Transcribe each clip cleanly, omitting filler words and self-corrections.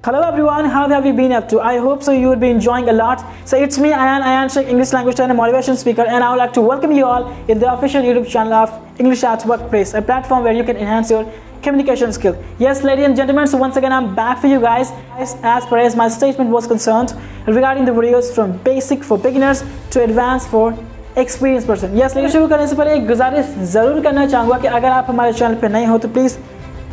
Hello everyone, how have you been up to? I hope so you will be enjoying a lot. So it's me Ayan Sheikh, English language and motivation speaker, and I would like to welcome you all in the official YouTube channel of English at Workplace, a platform where you can enhance your communication skill. Yes, ladies and gentlemen, so once again I'm back for you guys as far as my statement was concerned regarding the videos from basic for beginners to advanced for experienced person. Yes, लेकिन शुरू करने से पहले एक गुजारिश ज़रूर करना चाहूँगा कि अगर आप हमारे चैनल पर नए हो तो प्लीज़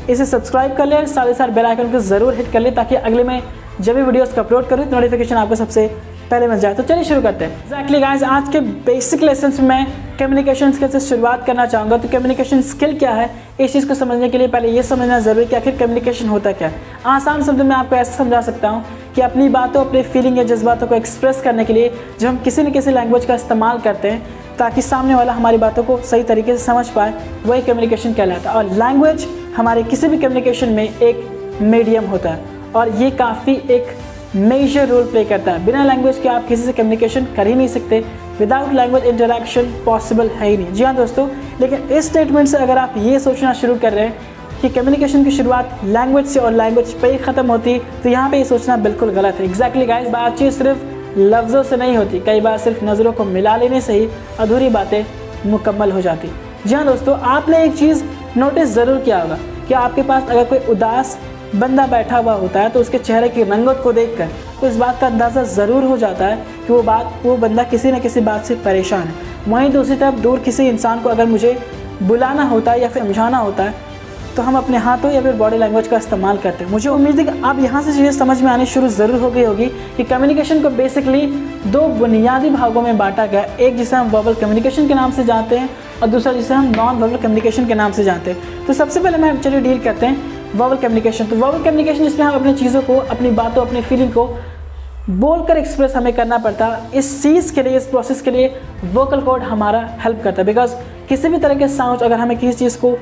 इसे सब्सक्राइब कर लें, साथ ही साथ बेल आइकन को ज़रूर हिट कर लें ताकि अगले मैं जब भी वीडियोस को अपलोड करूँ तो नोटिफिकेशन आपको सबसे पहले मिल जाए। तो चलिए शुरू करते हैं। एक्जैक्टली गाइस, आज के बेसिक लेसन में मैं कम्युनिकेशन स्किल से शुरुआत करना चाहूँगा। तो कम्युनिकेशन स्किल क्या है, इस चीज़ को समझने के लिए पहले ये समझना ज़रूरी कि आखिर कम्युनिकेशन होता क्या है। आसान शब्दों में आपको ऐसे समझा सकता हूँ कि अपनी बातों, अपनी फीलिंग या जज्बातों को एक्सप्रेस करने के लिए जब हम किसी न किसी लैंग्वेज का इस्तेमाल करते हैं ताकि सामने वाला हमारी बातों को सही तरीके से समझ पाए, वही कम्युनिकेशन कहलाता है। और लैंग्वेज हमारे किसी भी कम्युनिकेशन में एक मीडियम होता है और ये काफ़ी एक मेजर रोल प्ले करता है। बिना लैंग्वेज के आप किसी से कम्युनिकेशन कर ही नहीं सकते। विदाउट लैंग्वेज इंटरेक्शन पॉसिबल है ही नहीं। जी हाँ दोस्तों, लेकिन इस स्टेटमेंट से अगर आप ये सोचना शुरू कर रहे हैं कि कम्युनिकेशन की शुरुआत लैंग्वेज से और लैंग्वेज पे ही ख़त्म होती है तो यहाँ पे ये सोचना बिल्कुल गलत है। एग्जैक्टली गाइस, बातचीत सिर्फ लफ्ज़ों से नहीं होती, कई बार सिर्फ नज़रों को मिला लेने से ही अधूरी बातें मुकम्मल हो जाती। जी हाँ दोस्तों, आपने एक चीज़ नोटिस ज़रूर किया होगा कि आपके पास अगर कोई उदास बंदा बैठा हुआ होता है तो उसके चेहरे की रंगत को देखकर तो इस बात का अंदाज़ा ज़रूर हो जाता है कि वो बंदा किसी न किसी बात से परेशान है। वहीं दूसरी तरफ दूर किसी इंसान को अगर मुझे बुलाना होता है या फिर समझाना होता है तो हम अपने हाथों या फिर बॉडी लैंग्वेज का इस्तेमाल करते हैं। मुझे उम्मीद है कि अब यहाँ से चीज़ें समझ में आनी शुरू ज़रूर हो गई होगी कि कम्युनिकेशन को बेसिकली दो बुनियादी भागों में बांटा गया। एक जिसे हम वर्बल कम्युनिकेशन के नाम से जानते हैं और दूसरा जिसे हम नॉन वर्बल कम्युनिकेशन के नाम से जानते हैं। तो सबसे पहले मैं चलिए डील करते हैं वर्बल कम्युनिकेशन। तो वर्बल कम्युनिकेशन जिसमें हम अपनी चीज़ों को, अपनी बातों, अपनी फीलिंग को बोलकर एक्सप्रेस हमें करना पड़ता है। इस चीज़ के लिए, इस प्रोसेस के लिए वोकल कॉर्ड हमारा हेल्प करता है। बिकॉज किसी भी तरह के साउंड, अगर हमें किसी चीज़ को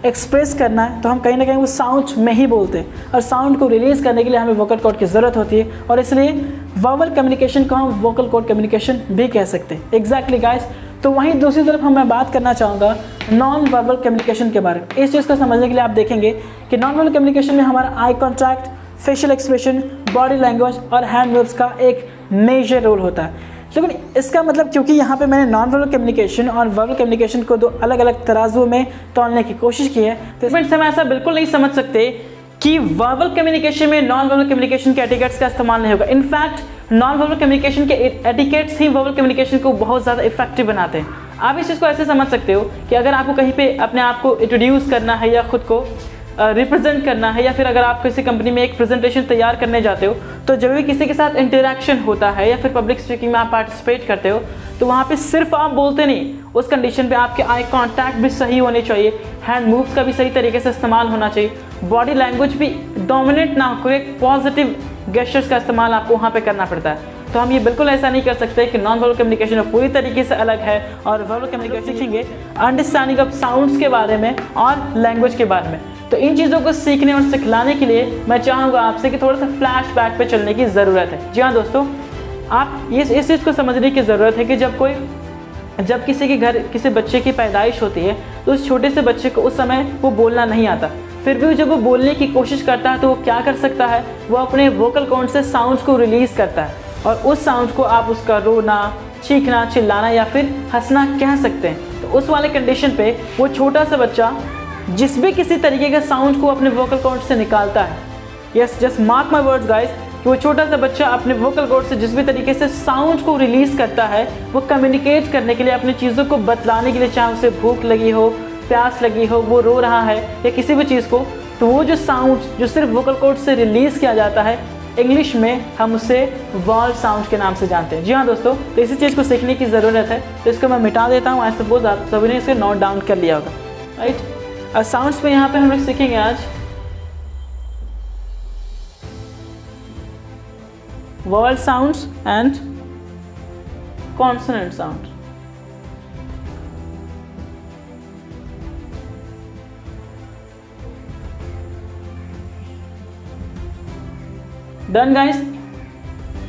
एक्सप्रेस करना है तो हम कहीं ना कहीं वो साउंड में ही बोलते हैं और साउंड को रिलीज़ करने के लिए हमें वोकल कॉर्ड की ज़रूरत होती है और इसलिए वर्बल कम्युनिकेशन को हम वोकल कॉर्ड कम्युनिकेशन भी कह सकते हैं। एग्जैक्टली गाइस, तो वहीं दूसरी तरफ मैं बात करना चाहूँगा नॉन वर्बल कम्युनिकेशन के बारे में। इस चीज़ को समझने के लिए आप देखेंगे कि नॉन वर्बल कम्युनिकेशन में हमारा eye contact, facial expression, body language और हैंड मूव्स का एक मेजर रोल होता है। लेकिन इसका मतलब, क्योंकि यहाँ पे मैंने नॉन वर्बल कम्युनिकेशन और वर्बल कम्युनिकेशन को दो अलग अलग तराजुओं में तोलने की कोशिश की है, तो इसमें हम ऐसा बिल्कुल नहीं समझ सकते कि वर्बल कम्युनिकेशन में नॉन वर्बल कम्युनिकेशन के एटिकेट्स का इस्तेमाल नहीं होगा। इनफैक्ट नॉन वर्बल कम्युनिकेशन के एटिकेट्स ही वर्बल कम्युनिकेशन को बहुत ज़्यादा इफेक्टिव बनाते हैं। आप इस चीज़ को ऐसे समझ सकते हो कि अगर आपको कहीं पे अपने आप को इंट्रोड्यूस करना है या खुद को रिप्रेजेंट करना है या फिर अगर आप किसी कंपनी में एक प्रेजेंटेशन तैयार करने जाते हो तो जब भी किसी के साथ इंटरेक्शन होता है या फिर पब्लिक स्पीकिंग में आप पार्टिसिपेट करते हो तो वहाँ पे सिर्फ आप बोलते नहीं, उस कंडीशन पे आपके आई कांटेक्ट भी सही होने चाहिए, हैंड मूव्स का भी सही तरीके से इस्तेमाल होना चाहिए, बॉडी लैंग्वेज भी डोमिनेट ना हो, एक पॉजिटिव गेस्चर्स का इस्तेमाल आपको वहाँ पर करना पड़ता है। तो हम ये बिल्कुल ऐसा नहीं कर सकते कि नॉन वर्बल कम्युनिकेशन पूरी तरीके से अलग है और वर्बल कम्युनिकेशन सीखेंगे अंडरस्टैंडिंग ऑफ साउंड्स के बारे में और लैंग्वेज के बारे में। तो इन चीज़ों को सीखने और सिखलाने के लिए मैं चाहूँगा आपसे कि थोड़ा सा फ्लैशबैक पे चलने की ज़रूरत है। जी हाँ दोस्तों, आप इस चीज़ को समझने की ज़रूरत है कि जब किसी के घर किसी बच्चे की पैदाइश होती है तो उस छोटे से बच्चे को उस समय वो बोलना नहीं आता, फिर भी जब वो बोलने की कोशिश करता है तो वो क्या कर सकता है, वो अपने वोकल कॉर्ड से साउंड्स को रिलीज़ करता है और उस साउंड को आप उसका रोना, चीखना, चिल्लाना या फिर हंसना कह सकते हैं। तो उस वाले कंडीशन पे वो छोटा सा बच्चा जिस भी किसी तरीके के साउंड को अपने वोकल कॉर्ड से निकालता है, yes, just mark my words guys, कि वो छोटा सा बच्चा अपने वोकल कॉर्ड से जिस भी तरीके से साउंड को रिलीज़ करता है वो कम्युनिकेट करने के लिए, अपनी चीज़ों को बतलाने के लिए, चाहे उसे भूख लगी हो, प्यास लगी हो, वो रो रहा है या किसी भी चीज़ को, तो वो जो साउंड जो सिर्फ वोकल कॉर्ड से रिलीज़ किया जाता है, इंग्लिश में हम उसे वॉल साउंड के नाम से जानते हैं। जी हाँ दोस्तों, तो इसी चीज़ को सीखने की ज़रूरत है, तो इसको मैं मिटा देता हूँ। आई सपोज आप सभी ने इसे नोट डाउन कर लिया होगा, राइट। अब साउंड्स पे यहाँ पे हम लोग सीखेंगे आज vowel sounds and consonant sound. Done guys.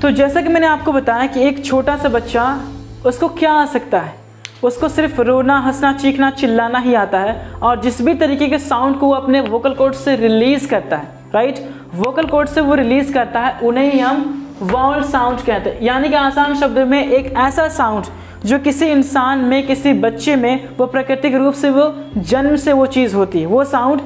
तो जैसा कि मैंने आपको बताया कि एक छोटा सा बच्चा, उसको क्या आ सकता है, उसको सिर्फ रोना, हंसना, चीखना, चिल्लाना ही आता है और जिस भी तरीके के साउंड को वो अपने वोकल कॉर्ड से रिलीज़ करता है राइट। वोकल कॉर्ड से वो रिलीज करता है, उन्हें ही हम वॉवल साउंड कहते हैं। यानी कि आसान शब्दों में एक ऐसा साउंड जो किसी इंसान में, किसी बच्चे में वो प्राकृतिक रूप से, वो जन्म से वो चीज़ होती है, वो साउंड।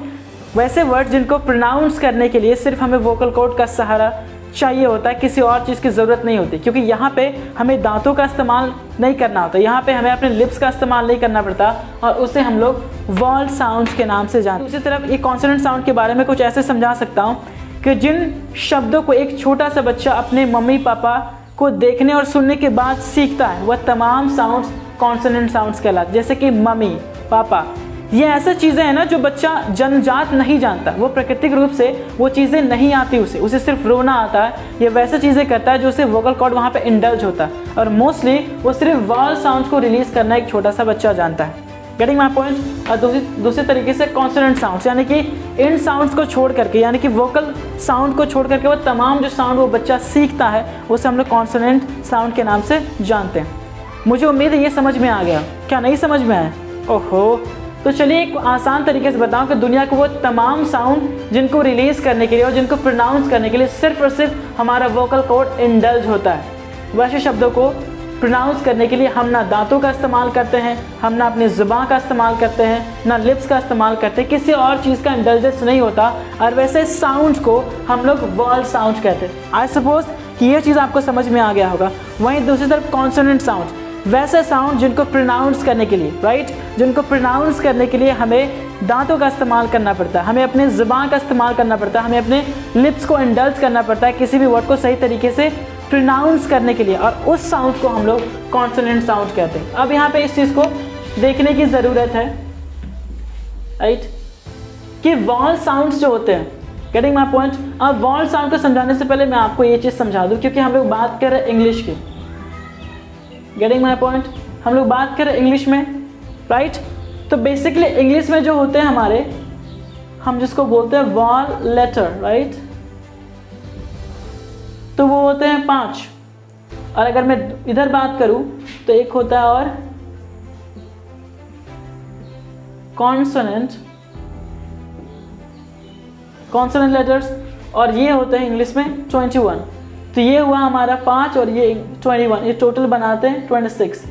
वैसे वर्ड जिनको प्रोनाउंस करने के लिए सिर्फ हमें वोकल कॉर्ड का सहारा चाहिए होता है, किसी और चीज़ की ज़रूरत नहीं होती, क्योंकि यहाँ पे हमें दांतों का इस्तेमाल नहीं करना होता, यहाँ पे हमें अपने लिप्स का इस्तेमाल नहीं करना पड़ता, और उसे हम लोग वॉवल साउंड्स के नाम से जानते हैं। दूसरी तरफ एक कॉन्सोनेंट साउंड के बारे में कुछ ऐसे समझा सकता हूँ कि जिन शब्दों को एक छोटा सा बच्चा अपने मम्मी पापा को देखने और सुनने के बाद सीखता है, वह तमाम साउंड्स कॉन्सोनेंट साउंड्स कहलाते हैं। जैसे कि मम्मी, पापा, ये ऐसे चीज़ें हैं ना जो बच्चा जन्मजात नहीं जानता, वो प्राकृतिक रूप से वो चीज़ें नहीं आती उसे सिर्फ रोना आता है। ये वैसे चीज़ें करता है जो उसे वोकल कॉर्ड वहाँ पे इंडल्ज होता है, और मोस्टली वो सिर्फ वॉवल साउंड्स को रिलीज़ करना एक छोटा सा बच्चा जानता है। Getting my point. और दूसरे तरीके से कॉन्सोनेंट साउंड्स, यानी कि इन साउंड्स को छोड़ करके, यानी कि वोकल साउंड को छोड़ करके वो तमाम जो साउंड वो बच्चा सीखता है उसे हम लोग कॉन्सोनेंट साउंड के नाम से जानते हैं। मुझे उम्मीद है ये समझ में आ गया। क्या नहीं समझ में आया? ओहो। तो चलिए एक आसान तरीके से बताऊं कि दुनिया को वो तमाम साउंड जिनको रिलीज़ करने के लिए और जिनको प्रोनाउंस करने के लिए सिर्फ और सिर्फ हमारा वोकल कॉर्ड इंडल्ज होता है। वैसे शब्दों को प्रोनाउंस करने के लिए हम ना दांतों का इस्तेमाल करते हैं, हम ना अपनी ज़ुबान का इस्तेमाल करते हैं, ना लिप्स का इस्तेमाल करते हैं, किसी और चीज़ का इंडल्जेंस नहीं होता, और वैसे साउंड को हम लोग वॉवल साउंड कहते हैं। आई सपोज कि ये चीज़ आपको समझ में आ गया होगा। वहीं दूसरी तरफ कॉन्सोनेंट साउंड, वैसे साउंड जिनको प्रोनाउंस करने के लिए, राइट, जिनको प्रोनाउंस करने के लिए हमें दांतों का इस्तेमाल करना पड़ता है, हमें अपने ज़ुबान का इस्तेमाल करना पड़ता है, हमें अपने लिप्स को इंडल्ज करना पड़ता है किसी भी वर्ड को सही तरीके से प्रोनाउंस करने के लिए, और उस साउंड को हम लोग कॉन्सोनेंट साउंड कहते हैं। अब यहाँ पे इस चीज़ को देखने की ज़रूरत है, राइट, कि वॉवल साउंड्स जो होते हैं, गेटिंग माय पॉइंट। अब वॉवल साउंड को समझाने से पहले मैं आपको ये चीज़ समझा दूँ, क्योंकि हम लोग बात कर रहे हैं इंग्लिश की। Getting my point. हम लोग बात करें इंग्लिश में, राइट। तो बेसिकली इंग्लिश में जो होते हैं हमारे, हम जिसको बोलते हैं वॉवल लेटर, राइट, तो वो होते हैं 5। और अगर मैं इधर बात करूं तो एक होता है और कॉन्सोनेंट लेटर्स, और ये होते हैं इंग्लिश में 21। तो ये हुआ हमारा 5 और ये 21, ये टोटल बनाते हैं 26।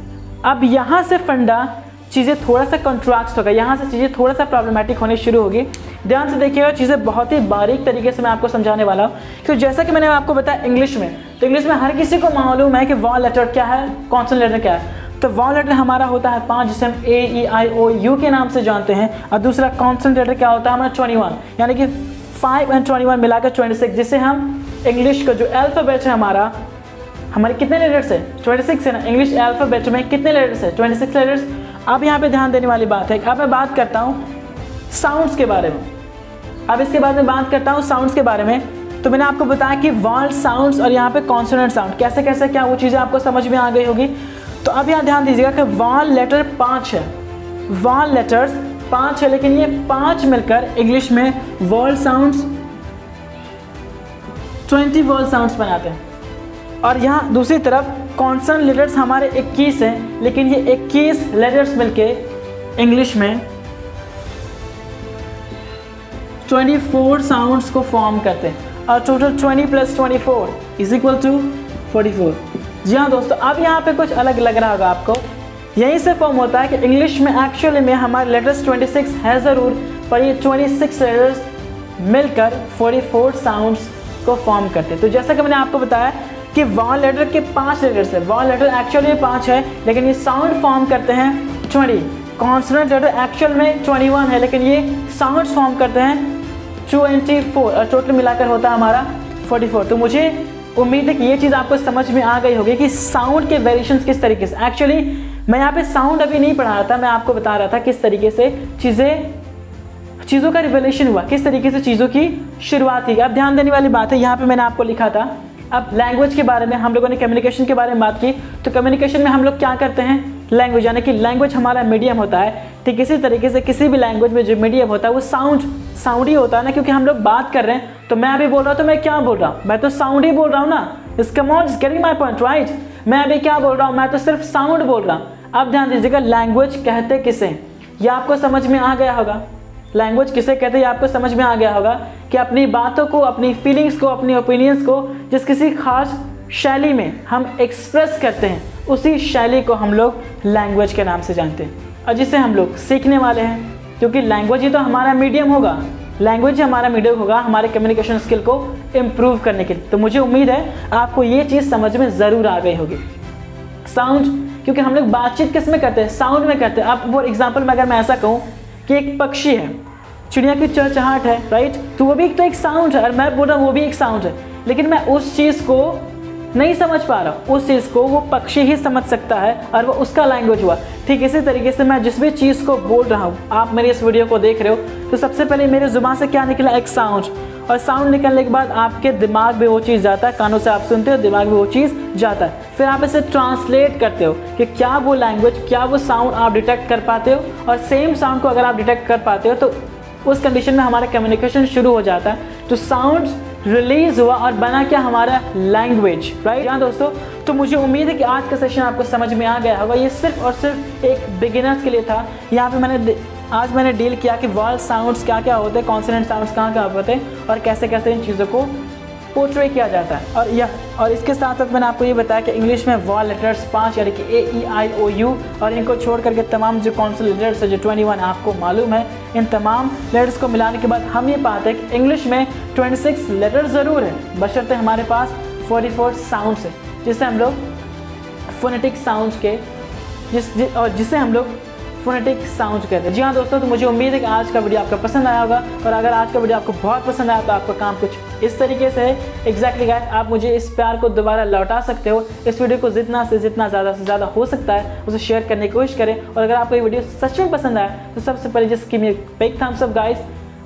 अब यहाँ से फंडा चीज़ें थोड़ा सा कॉन्ट्रैक्ट होगा, यहाँ से चीज़ें थोड़ा सा प्रॉब्लमेटिक होनी शुरू होगी। ध्यान से देखिएगा, चीज़ें बहुत ही बारीक तरीके से मैं आपको समझाने वाला हूँ। तो जैसा कि मैंने आपको बताया इंग्लिश में, तो इंग्लिश में हर किसी को मालूम है कि वॉवल लेटर क्या है, कॉन्सोनेंट लेटर क्या है। तो वॉवल लेटर हमारा होता है 5, जिसे हम A-E-I-O-U के नाम से जानते हैं, और दूसरा कॉन्सोनेंट लेटर क्या होता है हमारा 21, यानी कि 5 और 21 मिलाकर 26, जिसे हम इंग्लिश का जो अल्फ़ाबेट है हमारे कितने लेटर्स है? 26 है ना। इंग्लिश अल्फ़ाबेट में कितने लेटर्स है? 26 लेटर्स। अब यहाँ पे ध्यान देने वाली बात है कि अब मैं बात करता हूँ साउंड्स के बारे में। अब इसके बाद मैं बात करता हूँ साउंड्स के बारे में। तो मैंने आपको बताया कि वॉवल साउंड्स और यहाँ पे कॉन्सोनेंट साउंड कैसे कैसे क्या, वो चीज़ें आपको समझ में आ गई होगी। तो अब यहाँ ध्यान दीजिएगा कि वॉवल लेटर 5 है, वॉवल लेटर्स 5 है, लेकिन ये 5 मिलकर इंग्लिश में वॉवल साउंड्स 20 वॉवल साउंड्स बनाते हैं। और यहाँ दूसरी तरफ कॉन्सोनेंट लेटर्स हमारे 21 हैं, लेकिन ये 21 लेटर्स मिलके इंग्लिश में 24 साउंड्स को फॉर्म करते हैं, और टोटल 20 + 24 = 44। जी हाँ दोस्तों, अब यहाँ पे कुछ अलग लग रहा होगा आपको। यहीं से फॉर्म होता है कि इंग्लिश में एक्चुअली में हमारे लेटर्स 26 है ज़रूर, पर ये 26 लेटर्स मिलकर 44 साउंड्स को फॉर्म करते हैं। तो जैसा कि मैंने आपको बताया कि वॉवल लेटर के 5 लेटर्स है, वॉवल लेटर एक्चुअली 5 है, लेकिन ये साउंड फॉर्म करते हैं 20। कॉन्सोनेंट लेटर एक्चुअल में 21 है, लेकिन ये साउंड्स फॉर्म करते हैं 24, और टोटल मिलाकर होता है हमारा 44। तो मुझे उम्मीद है कि ये चीज़ आपको समझ में आ गई होगी कि साउंड के वेरिएशंस किस तरीके से। एक्चुअली मैं यहाँ पे साउंड अभी नहीं पढ़ा रहा था, मैं आपको बता रहा था किस तरीके से चीज़ों का रिवोल्यूशन हुआ, किस तरीके से चीज़ों की शुरुआत हुई। अब ध्यान देने वाली बात है, यहाँ पे मैंने आपको लिखा था। अब लैंग्वेज के बारे में हम लोगों ने कम्युनिकेशन के बारे में बात की, तो कम्युनिकेशन में हम लोग क्या करते हैं, लैंग्वेज, यानी कि लैंग्वेज हमारा मीडियम होता है। ठीक इसी तरीके से किसी भी लैंग्वेज में जो मीडियम होता है वो साउंड ही होता है ना, क्योंकि हम लोग बात कर रहे हैं। तो मैं अभी बोल रहा हूँ तो मैं क्या बोल रहा हूँ, मैं तो साउंड ही बोल रहा हूँ ना। इसका Moj getting my point, right. मैं अभी क्या बोल रहा हूँ, मैं तो सिर्फ साउंड बोल रहा हूँ। अब ध्यान दीजिएगा, लैंग्वेज कहते किसे, ये आपको समझ में आ गया होगा। लैंग्वेज किसे कहते हैं आपको समझ में आ गया होगा कि अपनी बातों को, अपनी फीलिंग्स को, अपनी ओपिनियंस को जिस किसी खास शैली में हम एक्सप्रेस करते हैं, उसी शैली को हम लोग लैंग्वेज के नाम से जानते हैं और जिसे हम लोग सीखने वाले हैं, क्योंकि लैंग्वेज ही तो हमारा मीडियम होगा, लैंग्वेज हमारा मीडियम होगा हमारे कम्युनिकेशन स्किल को इम्प्रूव करने के लिए। तो मुझे उम्मीद है आपको ये चीज़ समझ में ज़रूर आ गई होगी। साउंड, क्योंकि हम लोग बातचीत किस में करते हैं, साउंड में करते हैं। अब फॉर एग्जाम्पल में अगर मैं ऐसा कहूँ कि एक पक्षी है, चिड़िया की चहचहाट है, राइट, तो वो भी तो एक साउंड है और मैं बोल रहा हूँ वो भी एक साउंड है, लेकिन मैं उस चीज़ को नहीं समझ पा रहा, उस चीज़ को वो पक्षी ही समझ सकता है और वो उसका लैंग्वेज हुआ। ठीक इसी तरीके से मैं जिस भी चीज़ को बोल रहा हूँ, आप मेरी इस वीडियो को देख रहे हो तो सबसे पहले मेरे ज़ुबान से क्या निकला, एक साउंड, और साउंड निकलने के बाद आपके दिमाग में वो चीज़ जाता है, कानों से आप सुनते हो, दिमाग में वो चीज़ जाता है, फिर आप इसे ट्रांसलेट करते हो कि क्या वो लैंग्वेज, क्या वो साउंड आप डिटेक्ट कर पाते हो, और सेम साउंड को अगर आप डिटेक्ट कर पाते हो तो उस कंडीशन में हमारा कम्युनिकेशन शुरू हो जाता है। तो साउंड रिलीज हुआ और बना क्या, हमारा लैंग्वेज, राइट। हाँ दोस्तों, तो मुझे उम्मीद है कि आज का सेशन आपको समझ में आ गया होगा। ये सिर्फ और सिर्फ एक बिगिनर्स के लिए था। यहाँ पे आज मैंने डील किया कि वॉवल साउंड्स क्या क्या होते हैं, कॉन्सोनेंट साउंड्स कहाँ होते हैं और कैसे कैसे इन चीज़ों को पोर्ट्रे किया जाता है। और इसके साथ साथ मैंने आपको ये बताया कि इंग्लिश में वॉवल लेटर्स 5 यानी कि AEIOU, और इनको छोड़ करके तमाम जो कॉन्सोनेंट लेटर्स है जो 21 आपको मालूम है, इन तमाम लेटर्स को मिलाने के बाद हम ये पाते हैं कि इंग्लिश में 26 लेटर्स ज़रूर है, बशर्ते हमारे पास 44 साउंड्स है, जिसे हम लोग फोनेटिक साउंड्स के जिसे हम लोग फोनेटिक साउंड कहते हैं। जी हाँ दोस्तों, तो मुझे उम्मीद है कि आज का वीडियो आपको पसंद आया होगा, और अगर आज का वीडियो आपको बहुत पसंद आया तो आपका काम कुछ इस तरीके से है। एग्जैक्टली गाइस, आप मुझे इस प्यार को दोबारा लौटा सकते हो। इस वीडियो को जितना ज़्यादा से ज़्यादा हो सकता है उसे शेयर करने की कोशिश करें, और अगर आपको ये वीडियो सच में पसंद आया तो सबसे पहले just give me a big thumbs up guys,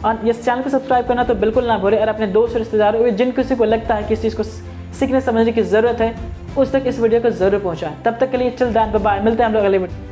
और इस चैनल को सब्सक्राइब करना तो बिल्कुल ना भूलें, और अपने दोस्त रिश्तेदारों, जिन किसी को लगता है कि इस चीज़ को सीखने समझने की ज़रूरत है, उस तक इस वीडियो को ज़रूर पहुँचाएं। तब तक के लिए चल दैन बाय, मिलते हैं हम लोग अगले वीडियो।